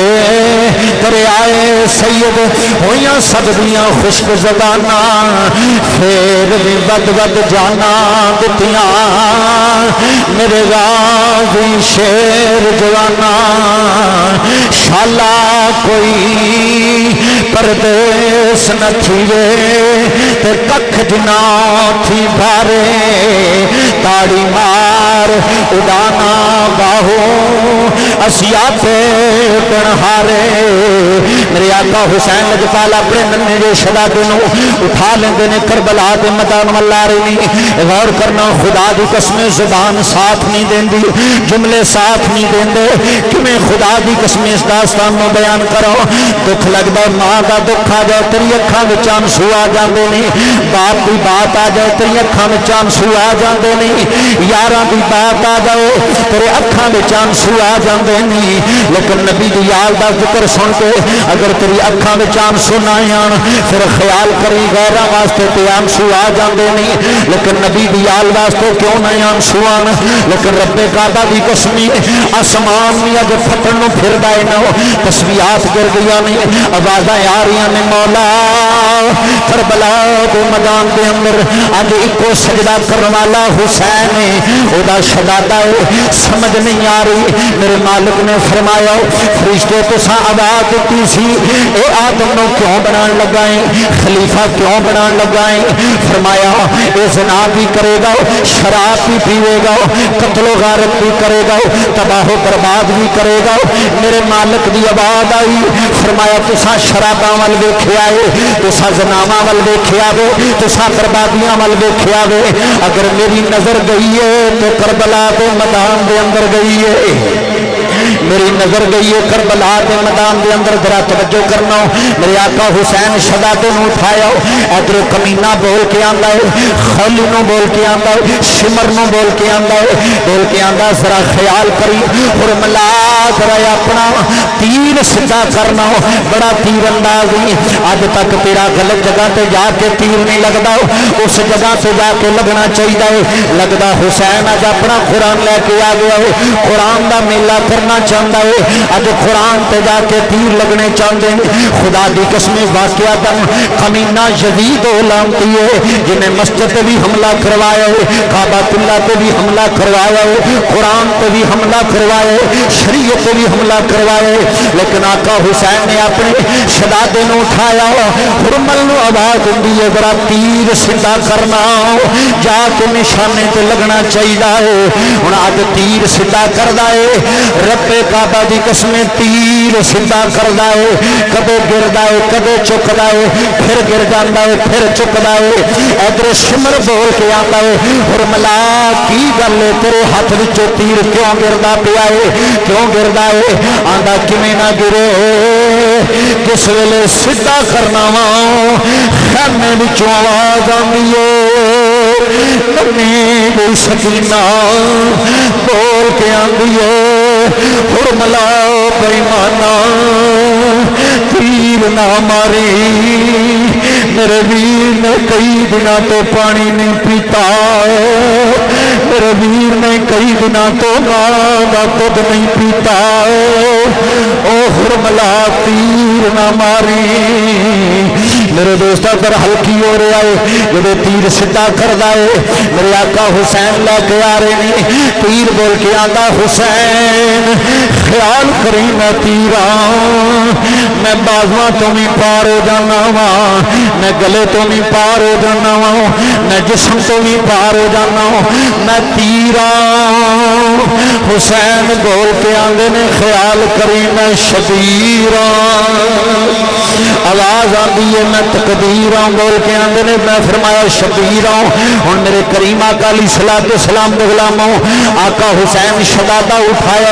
تیرے آئے سید ہویا سب دیاں خشک زبانہ پھر بھی بد بد جانا دتیاں میرے غازی شیر جوانا شالا کوئی پردیس نہ تھیوے تے ککھ جنا تھی بھارے تاڑی مار اڈانا باہو اسیاتے بنہارے میرے آقا حسین لجپال اپنے ننے جو شہزادے نو اٹھا لیندے نے کربلا دے میدان ول لا رہے نہیں غور کرنا خدا دی قسم زبان ساتھ نہیں دیندی جملے ساتھ نہیں دیندے کیویں خدا دی قسم اس داستان نو بیان کرو دکھ لگدا ماں دا دکھ آ جائے تیری اکھاں وچ آنسو آ جاندے نے باپ دی بات آ جائے تیری اکھاں وچ آنسو آ جاندے نے یاراں دی بات آ جائے تیرے اکھاں وچ آنسو آ جاندے نے لیکن نبی دی یاد دا ذکر سن کے اگر تیری اکھاں وچ آنسو نہ آن پھر خیال کری غیراں واسطے تے آنسو آ جاندے نے لیکن نبی دی یاد واسطے کیوں نہ آنسو آن لیکن رب کعبہ دی قسم آسمان میں اگر پھٹن نو پھردا ہے نہ تسبیحات گر گئیاں نے آوازاں آ رہی نے مولا کربلا دے میدان دے اندر اج ایکو سجدہ کرنے والا حسین ہے او دا شہزادہ ہے سمجھ نہیں آ رہی میرے مالک نے فرمایا فرشتے تساں آواز دیتی سی اے آدم نو کیوں بنان لگا ہے خلیفہ کیوں بنان لگا ہے فرمایا اے زنا بھی کرے گا شراب بھی پیے گا قتل و غارت بھی کرے گا تباہ و برباد بھی کرے گا میرے مالک دی آواز آئی فرمایا تساں شراباں ول ویکھیا ہے تساں زناواں ول ویکھیا وے تساں بربادیاں ول ویکھیا وے اگر میری نظر گئی ہے تو کربلا دے میدان دے اندر گئی ہے میری نظر گئی ہے کربلا دے میدان دے اندر ذرا توجہ کرنا میرے آقا حسین شہزادے نو اٹھایا ادھر کمینہ بول کے آندا ہے خالی نو بول کے آندا ہے سمر نو بول کے آندا ہے ذرا خیال کری اور ملا ذرا اپنا تیر سیدھا کرنا بڑا تیر اندازی اج تک تیرا غلط جگہ تے جا کے تیر نہیں لگدا اس جگہ سے جا کے لگنا چاہیے لگدا حسین اج اپنا قرآن لے کے آ گیا ہے قرآن دا میلہ کرنا چاہتا ہے اج قرآن تے جا کے تیر لگنے چاہتے ہیں خدا دی قسم واقعہ دم کمینہ یزید لعنتی ہے جنہیں مسجد تے بھی حملہ کروایا ہے کعبہ اللہ تے بھی حملہ کروایا ہے قرآن تے بھی حملہ کروایا ہے شریعت تے بھی حملہ کروایا ہے لیکن آقا حسین نے اپنے شہزادے نو اٹھایا حرمل نو آواز دی ہے ذرا تیر سیدھا کرنا جا کے نشانے تے لگنا چاہیے ہن اج تیر سیدھا کردا ہے رب کعبہ دی قسم تیر سیدھا کردا ہے کدے گردا ہے کدے چکدا ہے پھر گر جاندا ہے پھر چکدا ہے ادھر سمر بول کے آندا ہے اور ملا کی گل ہے تیرے ہاتھ وچوں تیر کیوں گردا پیا ہے کیوں گردا ہے آندا کیویں نہ گرے کس ویلے سیدھا کرنا وا خیمے وچوں آواز آندی ہے نمی سکینہ بول کے آندی ہے حرملا بےمانا تیر نہ ماری میرے ویر نے کئی دنوں تو پانی نہیں پیتا میرے ویر نے کئی دنوں تو ماں کا دودھ نہیں پیتا او حرملا تیر نہ ماری میرے دوست پر ہلکی ہو رہا ہے جب تیر سیدھا کردا ہے میرے آقا حسین لے کے آ رہے ہیں تیر بول کے آندا حسین خیال کری میں تیرا میں بازواں تو بھی پار ہو جانا وا میں گلے تو بھی پار ہو جانا وا میں جسم تو بھی پار ہو جانا میں تیرا حسین بول کے آندے نے خیال کری میں شبیر آواز آتی ہے میں تقدیر بول کے آندے نے میں فرمایا شبیر ہوں میرے کریم آقا علیہ الصلوۃ والسلام دے غلاموں آقا حسین شہزادہ اٹھایا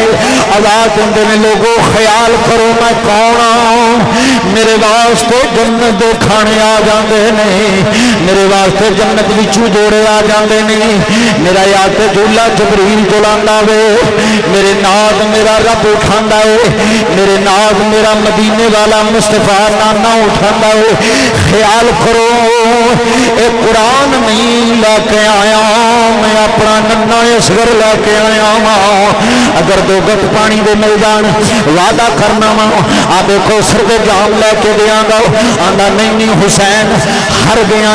آواز آندے نے لوگوں خیال کرو میں کون ہوں میرے واسطے جنت دے کھانے آ جاندے نے میرے واسطے جنت وچوں جوڑے آ جاندے نے میرا یاد تے جھولا جبریل جلاندا وے میرے ناز میرا رب اٹھاندا ہے میرے ناز میرا مدینے والا مصطفیٰ نانا اٹھاندا ہے خیال کرو اے قرآن نہیں لے کے آیا میں اپنا ننا اصغر لے کے آیا ہاں اگر دو گٹ پانی دے مل جان وعدہ کرنا وا آ دیکھو سر دے جام لے کے دیا گا آندا نہیں حسین ہر گیا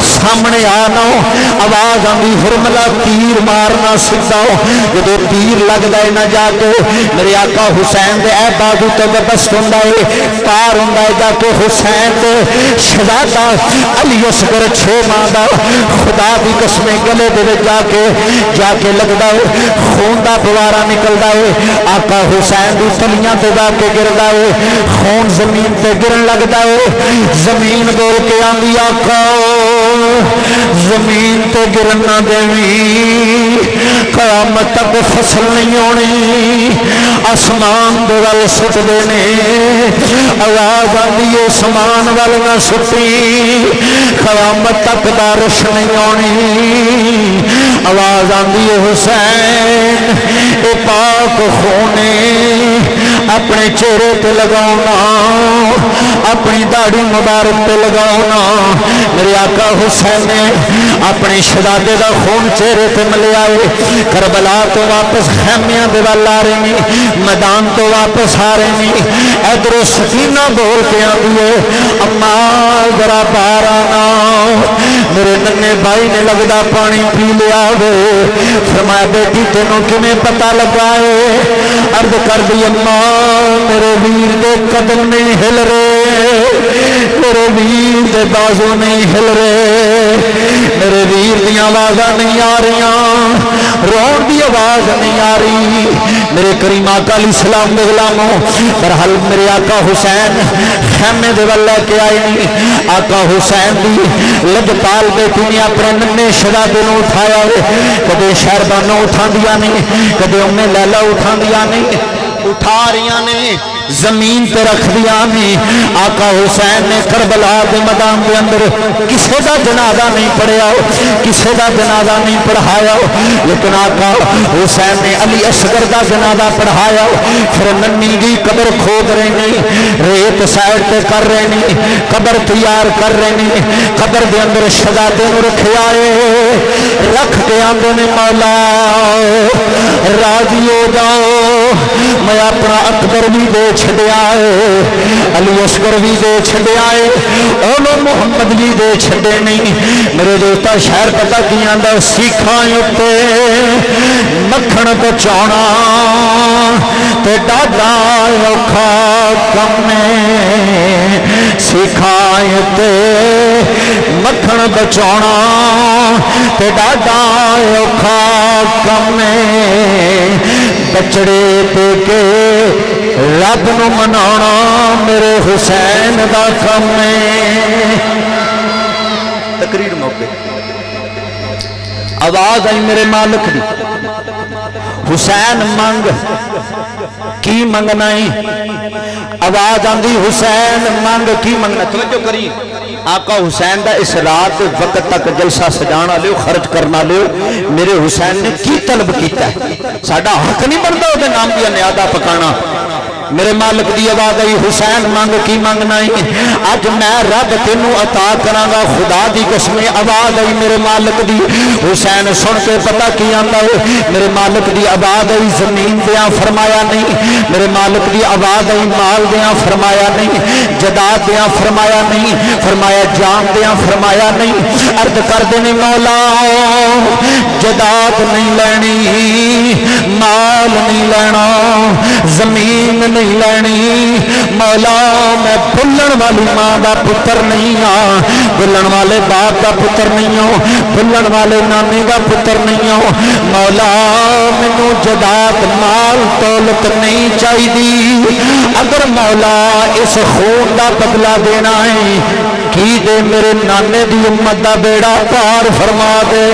سامنے آنا آواز آندی حرملا تیر مارنا سیدھا جدو تیر لگتا ہے نہ جا کے میرے آقا حسین دے اے بازو تے دبست ہوندا ہے پار ہوندا ہے جا کے حسین دے شہزادہ علی اصغر 6 ماہ دا خدا دی قسم گلے دے جا کے لگدا ہے خون دا فوارا نکلدا ہے آقا حسین دی تلیاں تے جا کے گردا ہے خون زمین تے گرن لگدا ہے زمین بول کے آندی آقا زمین تے گرن نہ دیویں قیامت تک فصل نہیں ہونی آسمان دے ول سٹ دینے آواز آندی ہے سمان ول نہ سٹی قیامت تک بارش نہیں ہونی آواز آندی ہے حسین اے پاک خونے اپنے چہرے تے لگاؤنا اپنی داڑھی مبارک تے لگاؤنا میرے آقا حسین نے اپنے شہزادے دا خون چہرے تے ملیا ہے کربلا تو واپس خیمیاں دے ول آ رہے ہیں میدان تو واپس آ رہے ہیں ادھر سکینہ بول کے آتی ہے اما ذرا باہر آنا، میرے ننے بھائی نے لگتا پانی پی لیا وے۔ فرمایا بیٹی تینوں کیویں پتہ لگا ہے؟ عرض کر دی اما میرے ویر دے قدم نہیں ہل رہے، میرے ویر دے بازو نہیں ہل رہے، میرے ویر دیاں آوازاں نہیں آ رہی، رون دی آواز نہیں آ رہی۔ میرے کریم آقا علیہ السلام دے غلاموں برحال میرے آقا حسین خیمے دے ول لے کے آئے نہیں۔ آقا حسین دی لجپال بیٹی نے اپنے ننے شہزادے نوں اٹھایا، کدے شہربانو اٹھا دیا نہیں، کدے ام لیلا اٹھا دیا نہیں، اٹھا رہی نے زمین تے رکھ دیا نہیں۔ آقا حسین نے کربلا دے میدان دے اندر کسے دا جنازہ نہیں پڑھیا، کسے دا جنازہ نہیں پڑھایا، لیکن آقا حسین نے علی اصغر دا جنازہ پڑھایا۔ پھر ننی دی قبر کھود رہے نہیں، ریت سائڈ تے کر رہے نہیں، قبر تیار کر رہے نہیں، قبر دے اندر شہزادے نوں رکھیا ہے، رکھ کے آندے نے مولا راضی ہو جاؤ، میں اپنا اکبر بھی دے چھڑیا ہے، علی اصغر بھی دے چھڑیا ہے، اولو محمد بھی دے چھڑے نہیں۔ میرے دوستا شہر پتہ کی آندہ سیکھاں اتے مکھن بچانا تے ڈاڈا اوکھا کم ہے، سیکھاں اتے مکھن بچانا تے ڈاڈا اوکھا کم ہے، بچڑے پہ کے رب نو منانا میرے حسین دا کم ہے۔ تقریر موقع آواز آئی میرے مالک دی، حسین منگ کی منگنا ہی، آواز آندی حسین منگ کی منگنا۔ توجہ کری آقا حسین دا اس رات وقت تک جلسہ سجانا لیو، خرچ کرنا لیو، میرے حسین نے کی طلب کیتا ہے؟ ساڈا حق نہیں بنتا وہ نام دیا نیادہ پکانا۔ میرے مالک دی آواز آئی حسین منگ کی منگنا ہی، اج میں رب تینوں عطا کراں گا، خدا دی قسم آواز آئی میرے مالک دی۔ حسین سن کے پتہ کی آندا ہے، میرے مالک دی آواز آئی زمین دیاں فرمایا نہیں، میرے مالک دی آواز آئی مال دیاں فرمایا نہیں، جداد دیاں فرمایا نہیں، فرمایا جان دیاں فرمایا نہیں۔ عرض کر دینے مولا جداد نہیں لینی، مال نہیں لینا، زمین نہیں لینی، مولا میں بھلن والی ماں دا پتر نہیں ہاں، بھلن والے باپ دا پتر نہیں ہوں، بھلن والے نانی دا پتر نہیں ہوں، مولا مینوں جداد مال دولت نہیں چاہیے، اگر مولا اس خون دا بدلہ دینا ہے کی دے میرے نانے دی امت دا بیڑا پار فرما دے۔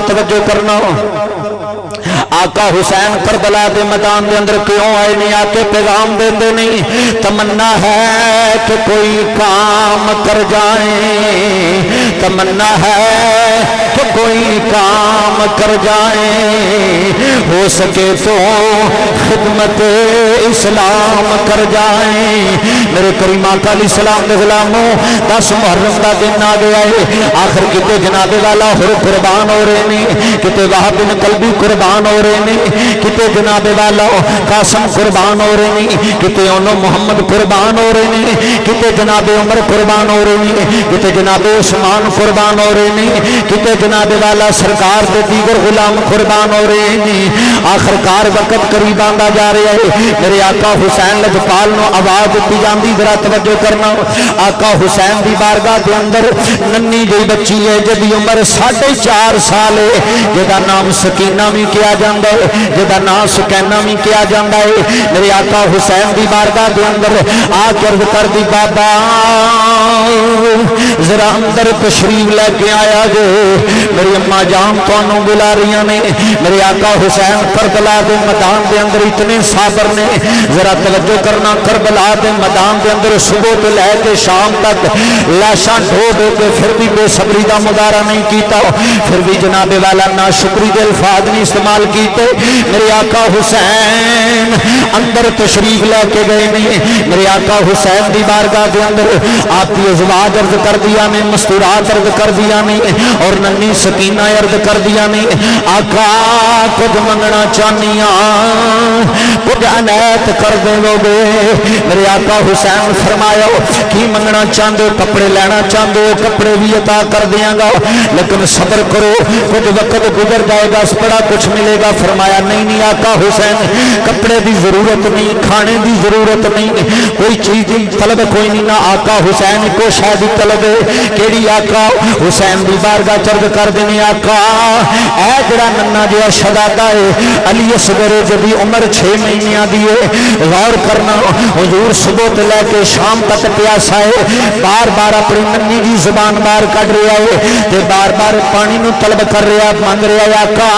توجہ کرنا، آقا حسین کربلا دے میدان دے اندر کیوں آئے نہیں؟ آ کے پیغام دیندے نہیں، تمنا ہے کہ کوئی کام کر جائیں، تمنا ہے کہ کوئی کام کر جائیں، ہو سکے تو خدمت اسلام کر جائیں۔ میرے کریم آقا علیہ السلام دے غلاموں 10 محرم دا دن آ گیا ہے، آخر کتے جناب والا ہر قربان ہو رہے ہیں، کتے وہاب بن قلبی قربان ہو رہے ہیں، کتے جناب والا قاسم قربان ہو رہے ہیں، کتے انو محمد قربان ہو رہے ہیں، کتے جناب عمر قربان ہو رہے ہیں، کتے جناب عثمان قربان ہو رہے ہیں، کتے جناب والا سرکار کے دیگر غلام قربان ہو رہے ہیں۔ آخرکار وقت قریب آندا جا رہا ہے، میرے آقا حسین لجپال نو آواز دیتی جاندی، ذرا توجہ کرنا۔ آقا حسین دی بارگاہ دے اندر ننی جی بچی ہے جدی عمر 4.5 سال ہے، جدا نام سکینہ بھی کیا جاندہ ہے، جدا نام سکینہ بھی کیا جاندہ ہے۔ میرے آقا حسین دی بارگاہ دے اندر آ کر کر دی بابا ذرا اندر تشریف لے کے آیا جو، میری اماں جان تو بلا رہی نے۔ میرے آقا حسین کربلا دے میدان دے اندر اتنے صابر نے، ذرا توجہ کرنا، کربلا دے میدان دے اندر صبح تو لے کے شام تک لاشاں ڈھو ڈھو کے پھر بھی بے صبری دا مظاہرہ نہیں کیتا، پھر بھی جناب والا ناشکری دے الفاظ نہیں استعمال کیتے۔ میرے آقا حسین اندر تشریف لے کے گئے نہیں، میرے آقا حسین دی بارگاہ دے اندر آپ کی ازواج عرض کر دیا نے، مستورات عرض کر دیا نے، اور ننی امی سکینہ عرض کر دیا نے آقا کچھ منگنا چاہنی کچھ عنایت کر دیں گے میرے آقا حسین فرمایا کی منگنا چاہتے ہو کپڑے لینا چاہتے ہو کپڑے بھی عطا کر دیاں گا لیکن صبر کرو کچھ وقت گزر جائے گا بڑا کچھ ملے گا فرمایا نہیں آقا حسین کپڑے دی ضرورت نہیں کھانے دی ضرورت نہیں کوئی چیز دی طلب کوئی نہیں نہ آقا حسین کو شاید طلب ہے کیڑی آقا حسین دی بارگاہ چرد کر دینے آقا اے جڑا ننا جہا شہزادہ ہے علی اصغر جدی عمر 6 مہینے دی ہے غور کرنا حضور صبح سے لے کے شام تک پیاسا ہے بار بار اپنی ننی کی زبان بار کٹ رہا ہے تے بار بار پانی نو طلب کر رہا مانگ رہا ہے آقا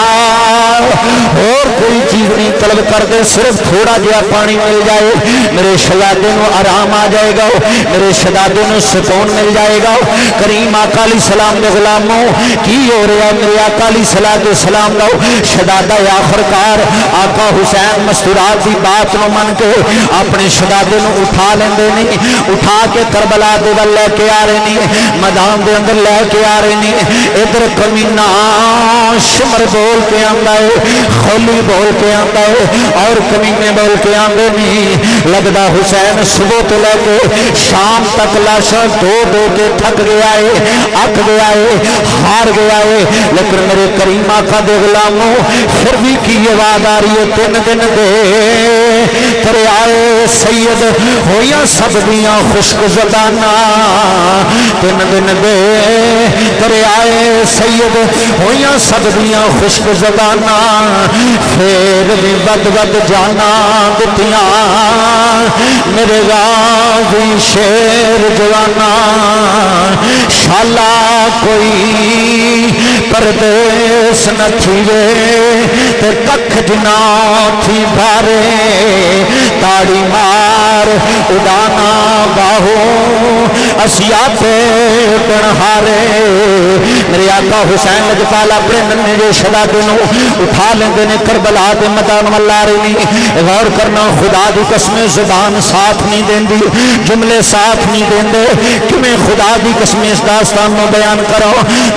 اور کوئی چیز نہیں طلب کر دے صرف تھوڑا جہا پانی مل جائے میرے شہزادے نو آرام آ جائے گا میرے شہزادے نو سکون مل جائے گا کریم آقا علیہ السلام دے غلاموں کی ہو رہا میرے آقا علیہ السلام دا شہزادہ آخرکار آقا حسین مستورات دی بات نو من کے اپنے شہزادے نو اٹھا لیندے نہیں اٹھا کے کربلا دے ول لے کے آ رہے نہیں میدان دے اندر لے کے آ رہے نہیں ادھر کمینہ شمر بول کے آندا ہے خولی بول کے آندا ہے اور کمینے بول کے آندے نہیں لگدا حسین صبح تو لے کے شام تک لاشاں دو کے تھک گیا ہے اک گیا ہے ہار گیا ہے لیکن میرے کریم آقا دے غلاموں پھر بھی کی آواز آ رہی ہے 3 دن دے ترے آئے سید ہویا سب دیاں خشک زباناں 3 دن دے ترے آئے سید ہویا سب دیاں خشک زباناں پھر بھی ود جانا دتیاں میرے غازی شیر جوانا شالا کوئی پردیس نہ تھیوے تے ککھ جنا تھی بھارے تاڑی مار اڈانا باہو اسیاتے بنہارے میرے آقا حسین لجپال اپنے ننے جو شہزادے نو اٹھا لیندے نے کربلا دے میدان ملا رہی نہیں غور کرنا خدا دی قسم زبان ساتھ نہیں دیندی جملے ساتھ نہیں دیندے کیویں خدا دی قسم اس داستان نو بیان کرو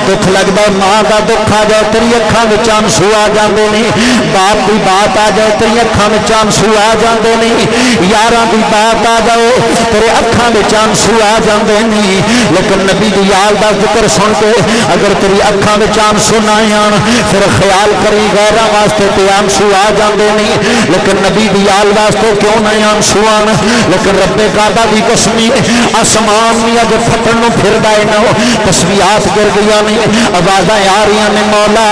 دکھ لگدا ماں دا دکھ آ جائے تیری اکھاں وچ آنسو آ جاندے نہیں باپ دی بات آ جائے تیری اکھاں وچ آنسو آ جاندے نہیں یاراں دی بات آ جائے تیرے اکھاں وچ آنسو آ جاندے نہیں لیکن نبی دی یاد دا ذکر سن کے اگر تیری اکھاں وچ آنسو نہ آن پھر خیال کری غیراں واسطے تے آنسو آ جاندے نہیں لیکن نبی دی یاد واسطے کیوں نہ آنسو آن لیکن رب کعبہ دی قسمی آسمان بھی اگر پھٹن نو پھردا ہے نہ تسبیحات گر گئیاں نے آوازاں آ رہیاں نے مولا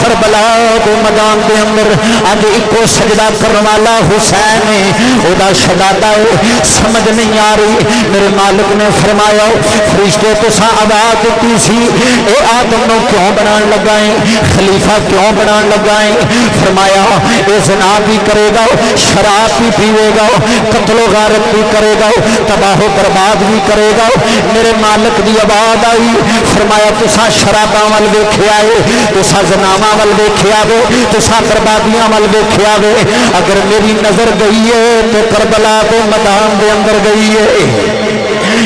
کربلا دے میدان دے اندر اج اکو سجدہ کرن والا حسین ہے او دا شہزادہ ہے سمجھ نہیں آ رہی میرے مالک نے فرمایا فرشتے تساں آواز دتی سی اے آدم نو کیوں بنان لگا ہے خلیفہ کیوں بنان لگا ہے فرمایا اے زنا بھی کرے گا شراب بھی پیے گا قتل و غارت بھی کرے گا تباہ و برباد بھی کرے گا میرے مالک دی آواز آئی فرمایا تساں شراباں ول ویکھیا ہے تساں زناواں ول ویکھیا وے تساں بربادیاں ول ویکھیا وے اگر میری نظر گئی ہے تو کربلا دے میدان دے اندر گئی ہے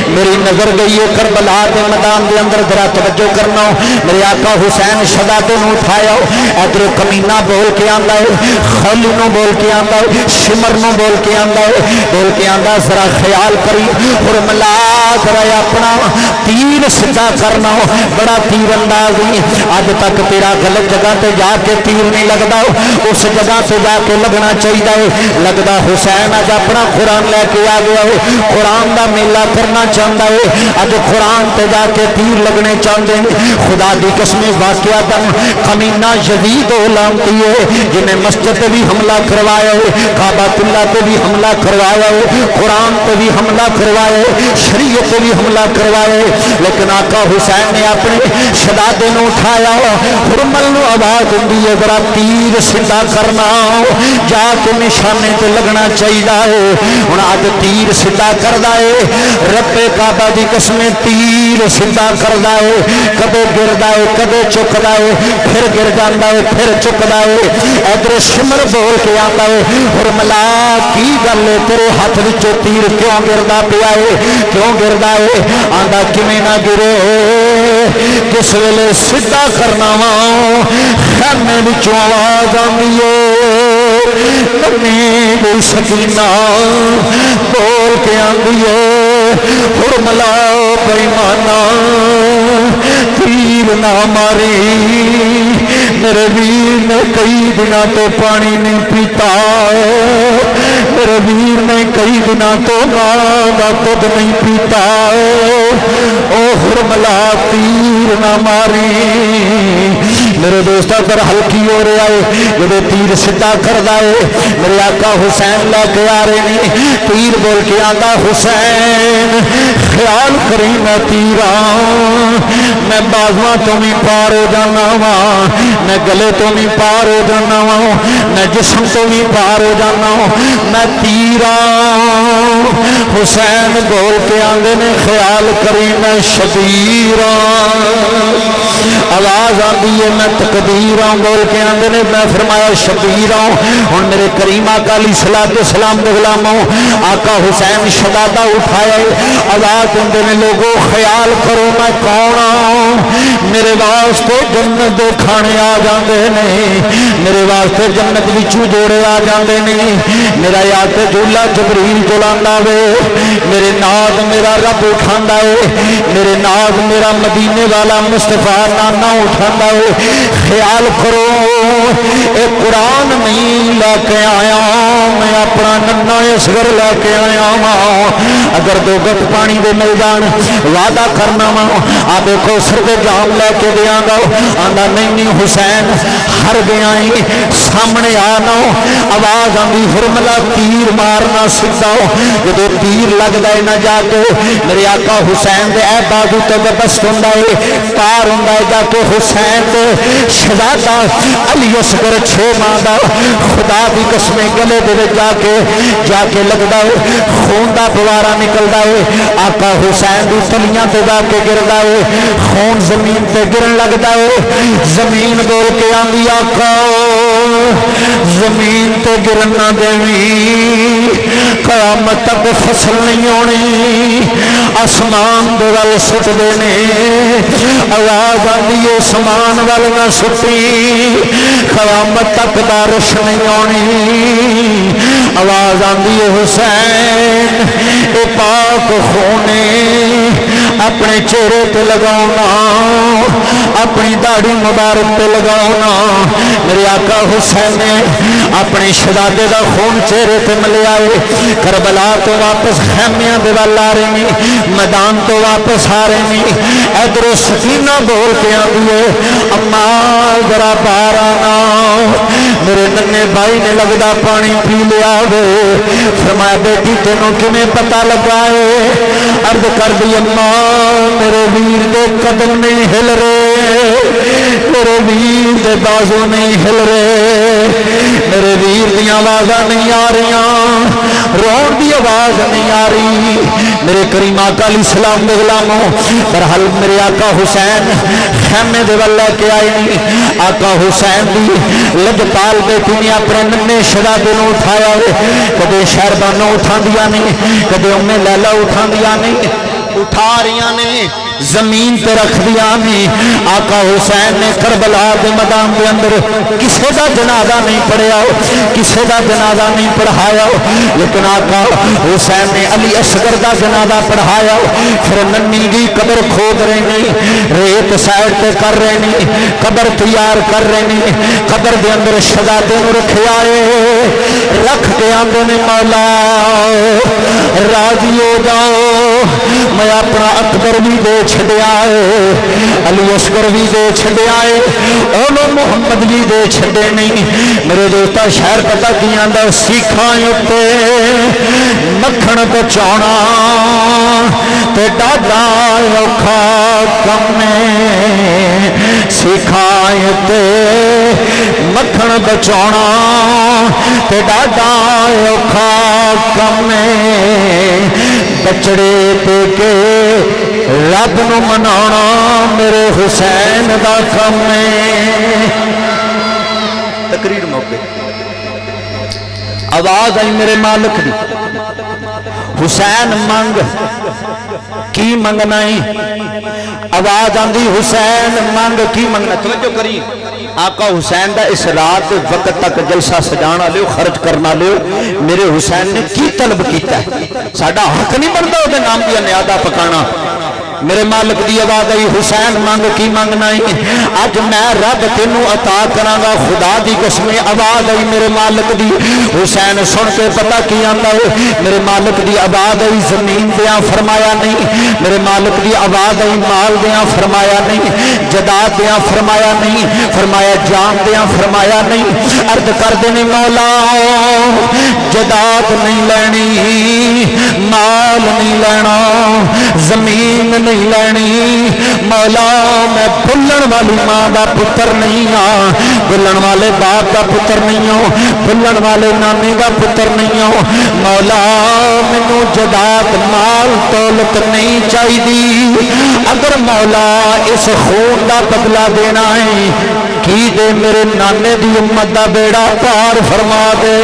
میری نظر گئی ہے کربلا دے میدان دے اندر ذرا توجہ کرنا میرے آقا حسین شہزادے نو اٹھایا ادھر کمینہ بول کے آندا ہے خلی نو بول کے آندا ہے شمر نو بول کے آندا ہے بول کے آندا ذرا خیال کری اور ملا ذرا اپنا تیر سیدھا کرنا بڑا تیر اندازی اج تک تیرا غلط جگہ تے جا کے تیر نہیں لگدا اس جگہ تے جا کے لگنا چاہیے لگدا حسین اج اپنا قرآن لے کے آ گیا ہے قرآن دا میلہ کرنا چاہتا ہے اج قرآن تے جا کے تیر لگنے چاہتے ہیں خدا دی قسم واقعہ کمینہ یزید لعنتی ہے جنہیں مسجد تے بھی حملہ کروایا ہے کعبہ اللہ تے بھی حملہ کروایا ہے قرآن تے بھی حملہ کروایا ہے شریعت تے بھی حملہ کروایا ہے لیکن آقا حسین نے اپنے شہزادے نو اٹھایا حرمل نو آواز دی ہے ذرا تیر سیدھا کرنا جا کے نشانے تے لگنا چاہیے ہن اج تیر سیدھا کردا ہے رب کعبہ دی قسم تیر سیدھا کردا ہے کدے گردا ہے کدے چکدا ہے پھر گر جاندا ہے پھر چکدا ہے ادھر شمر بول کے آندا ہے اور ملا کی گل ہے تیرے ہاتھ وچوں تیر کیوں گردا پیا ہے کیوں گردا ہے آندا کیویں نہ گرے جس ویلے سیدھا کرنا وا خیمے وچوں آواز آندی ہے نمی سکینہ بول کے آندی ہے حرملا بے ایمانا تیر نہ ماری میرے ویر نے کئی دنوں تو پانی نہیں پیتا میرے ویر نے کئی دنوں تو ماں کا دودھ نہیں پیتا او حرملا تیر نہ ماری میرے دوست اگر ہلکی ہو رہا ہے جب تیر سیدھا کردا ہے میرے آقا حسین لے کے آ رہے ہیں تیر بول کے آتا حسین خیال کری میں تیرا میں بازواں تو بھی پار ہو جانا وا میں گلے تو بھی پار ہو جانا وا میں جسم تو بھی پار ہو جانا میں تیرا حسین بول کے آندے نے خیال کری میں شبیر آواز آتی ہے میں تقدیر بول کے آندے نے میں فرمایا شبیر ہوں میرے کریم آقا علیہ الصلوۃ والسلام دے غلاموں آقا حسین شدادہ اٹھایا آواز آندے نے لوگوں خیال کرو میں کون ہوں میرے واسطے جنت دے کھانے آ جاندے نے میرے واسطے جنت وچوں جوڑے آ جاندے نے میرا یاد جھولا جبریل جلاندا وے میرے ناز میرا رب اٹھاندا ہے میرے ناز میرا مدینے والا مصطفیٰ نانا اٹھاندا ہے خیال کرو اے قرآن نہیں لے کے آیا میں اپنا ننا اصغر لے کے آیا ہاں اگر دو گٹ پانی دے مل جان وعدہ کرنا وا آ دیکھو سر دے جام لے کے دیاں گا آندا نہیں حسین ہر گیا ہی سامنے آنا آواز آندی حرملا تیر مارنا سکھا جب تیر لگتا ہے نہ جا کے میرے آقا حسین دے اے بازو تو بست ہوں پار ہوں جا کے حسین دے شہزادہ علی اصغر 6 ماہ دا خدا دی قسم گلے دے جا کے لگتا ہے خون دا پوارا نکلتا ہے آقا حسین دی تلیاں تے جا کے گردا ہے خون زمین تے گرن لگتا ہے زمین بول کے آندی آقا زمین تے گرن نہ دیویں قیامت تک فصل نہیں ہونی آسمان دے ول سٹ دینے آواز آندی ہے سمان ول نہ سٹی قیامت تک بارش نہیں ہونی آواز آندی ہے حسین اے پاک خونے اپنے چہرے تے لگاؤنا اپنی داڑھی مبارک تے لگاؤنا میرے آقا حسین نے اپنے شہزادے دا خون چہرے تے ملیا ہے کربلا تو واپس خیمیاں دے ول آ رہے ہیں میدان تو واپس آ رہے ہیں ادھر سکینہ بول کے آندی ہے اما ذرا باہر آنا میرے ننے بھائی نے لگدا پانی پی لیا وے فرمایا بیٹی تینوں کیویں پتہ لگا ہے عرض کر دی اما میرے ویر دے قدم نہیں ہل رہے میرے ویر دے بازو نہیں ہل رہے میرے ویر دی آوازاں نہیں آ رہی رون دی آواز نہیں آ رہی میرے کریم آقا علیہ السلام دے غلاموں برحال میرے آقا حسین خیمے دے ول لے کے آئے نہیں آقا حسین دی لجپال بیٹی نے اپنے ننے شہزادے نوں اٹھایا کدے شہربانوں اٹھا دیا نہیں کدے ام لیلا اٹھا دیا نہیں اٹھا رہی نے زمین تے رکھ دیا نہیں آقا حسین نے کربلا دے میدان دے اندر کسے دا جنازہ نہیں پڑھیا کسے دا جنازہ نہیں پڑھایا لیکن آقا حسین نے علی اصغر دا جنازہ پڑھایا پھر ننی دی قبر کھود رہے نہیں ریت سائڈ تے کر رہے نہیں قبر تیار کر رہے نہیں قبر دے اندر شہزادے نوں رکھے آئے رکھ کے آندے نے مولا راضی ہو جاؤ میں اپنا اکبر بھی دے چھڑیا ہے علی اصغر بھی دے چھڑیا ہے اولو محمد بھی دے چھڑے نہیں میرے دوستا شہر پتہ کیاں دا سیکھائیں اتے مکھن تو چونا تے ڈاڈا اوکھا کم میں سیکھائیں اتے مکھن تو چونا تے ڈاڈا اوکھا کم میں بچڑے پہ کے رب نو منانا میرے حسین دا کم ہے تقریر موقع آواز آئی میرے مالک دی حسین منگ کی منگنا ہے آواز آندی حسین منگ کی منگنا توجہ کری آقا حسین دا اس رات وقت تک جلسہ سجانا لیو خرچ کرنا لیو میرے حسین نے کی طلب کیتا ہے ساڑا حق نہیں بنتا وہ نام دیا نیادہ پکانا میرے مالک دی آواز آئی حسین منگ کی منگنا ہے اج میں رب تینوں عطا کراں گا خدا دی قسم آواز آئی میرے مالک دی حسین سن کے پتہ کی آندا ہے میرے مالک دی آواز آئی زمین دیاں فرمایا نہیں میرے مالک دی آواز آئی مال دیاں فرمایا نہیں جداد دیاں فرمایا نہیں فرمایا جان دیاں فرمایا نہیں عرض کر دینے مولا جداد نہیں لینی مال نہیں لینا زمین نہیں لینی مولا میں بھلن والی ماں دا پتر نہیں ہاں بھلن والے باپ دا پتر نہیں ہوں بھلن والے نانی دا پتر نہیں ہوں مولا مینوں جداد مال دولت نہیں چاہیے اگر مولا اس خون دا بدلہ دینا ہے کی دے میرے نانے دی امت دا بیڑا پار فرما دے